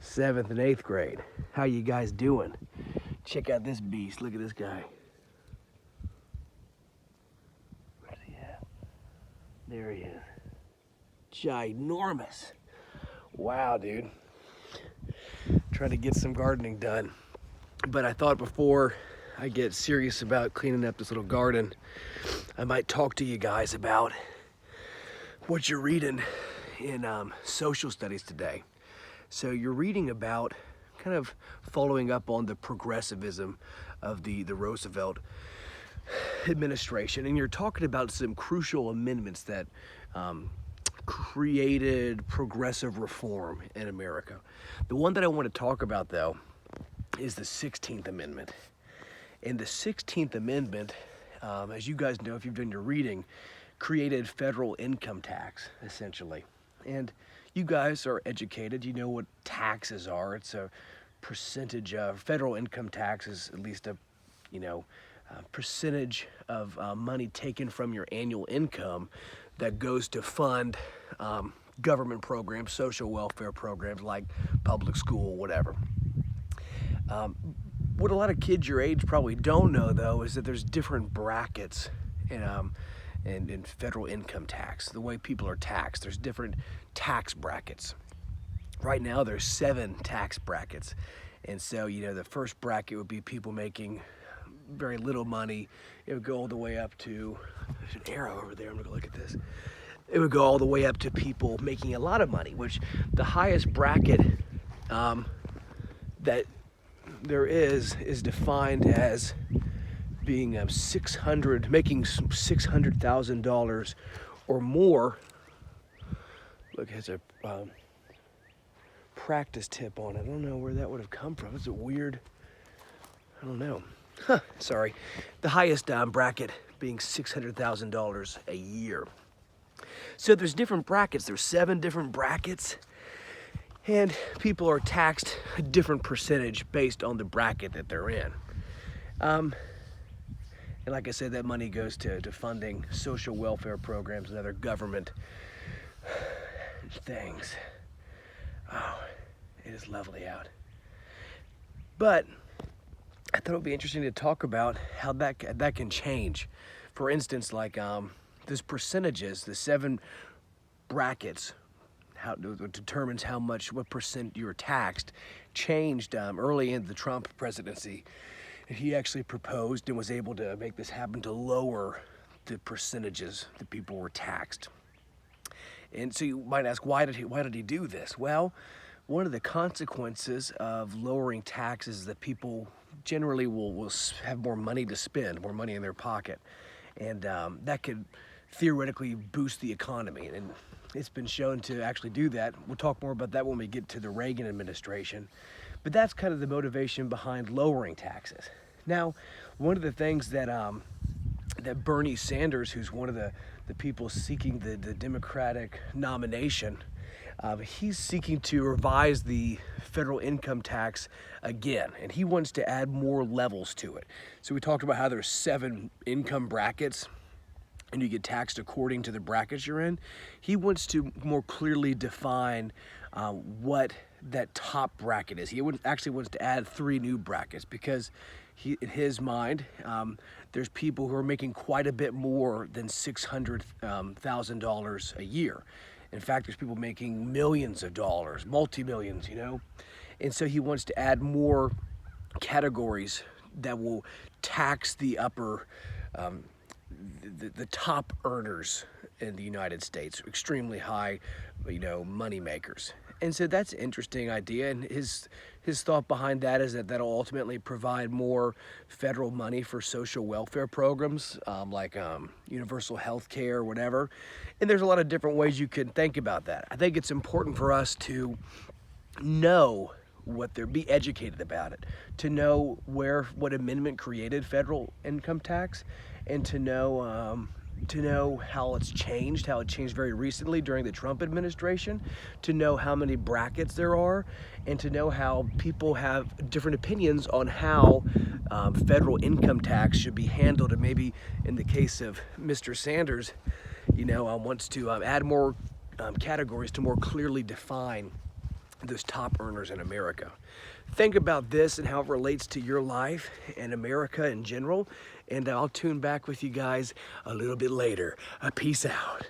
7th and 8th grade. How you guys doing? Check out this beast. Look at this guy. Where's he at? There he is. Ginormous. Wow, dude. Trying to get some gardening done. But I thought before I get serious about cleaning up this little garden, I might talk to you guys about what you're reading in social studies today. So you're reading about kind of following up on the progressivism of the Roosevelt administration, and you're talking about some crucial amendments that created progressive reform in America. The one that I want to talk about, though, is the 16th Amendment. And the 16th Amendment, as you guys know if you've done your reading, created federal income tax, essentially. And you guys are educated, you know what taxes are. It's a percentage of federal income tax is at least a percentage of money taken from your annual income that goes to fund government programs, social welfare programs like public school, whatever. What a lot of kids your age probably don't know, though, is that there's different brackets in federal income tax. The way people are taxed, there's different tax brackets. Right now, there's 7 tax brackets. And so, the first bracket would be people making very little money. It would go all the way up to, there's an arrow over there, I'm gonna look at this. It would go all the way up to people making a lot of money, which the highest bracket that there is defined as being making $600,000 or more. Look, it has a practice tip on it. I don't know where that would have come from. Is it weird? I don't know. Sorry. The highest bracket being $600,000 a year. So there's different brackets. There's 7 different brackets. And people are taxed a different percentage based on the bracket that they're in. And like I said, that money goes to funding social welfare programs and other government things. Oh, it is lovely out. But I thought it would be interesting to talk about how that can change. For instance, like those percentages, the 7 brackets, how it determines what percent you're taxed, changed early in the Trump presidency. He actually proposed and was able to make this happen to lower the percentages that people were taxed. And so you might ask, why did he do this? Well, one of the consequences of lowering taxes is that people generally will have more money to spend, more money in their pocket. And that could theoretically boost the economy. And it's been shown to actually do that. We'll talk more about that when we get to the Reagan administration. But that's kind of the motivation behind lowering taxes. Now, one of the things that Bernie Sanders, who's one of the people seeking the Democratic nomination, he's seeking to revise the federal income tax again, and he wants to add more levels to it. So we talked about how there's 7 income brackets, and you get taxed according to the brackets you're in. He wants to more clearly define what that top bracket is. He actually wants to add 3 new brackets because in his mind, there's people who are making quite a bit more than $600,000 a year. In fact, there's people making millions of dollars, multi-millions, And so he wants to add more categories that will tax the upper, the top earners in the United States, extremely high, money makers. And so that's an interesting idea, and his thought behind that is that that'll ultimately provide more federal money for social welfare programs, like universal health care or whatever. And there's a lot of different ways you can think about that. I think it's important for us to know be educated about it, to know what amendment created federal income tax, and to know how it changed very recently during the Trump administration, to know how many brackets there are, and to know how people have different opinions on how federal income tax should be handled. And maybe in the case of Mr. Sanders, wants to add more categories to more clearly define those top earners in America. Think about this and how it relates to your life and America in general. And I'll tune back with you guys a little bit later. Peace out.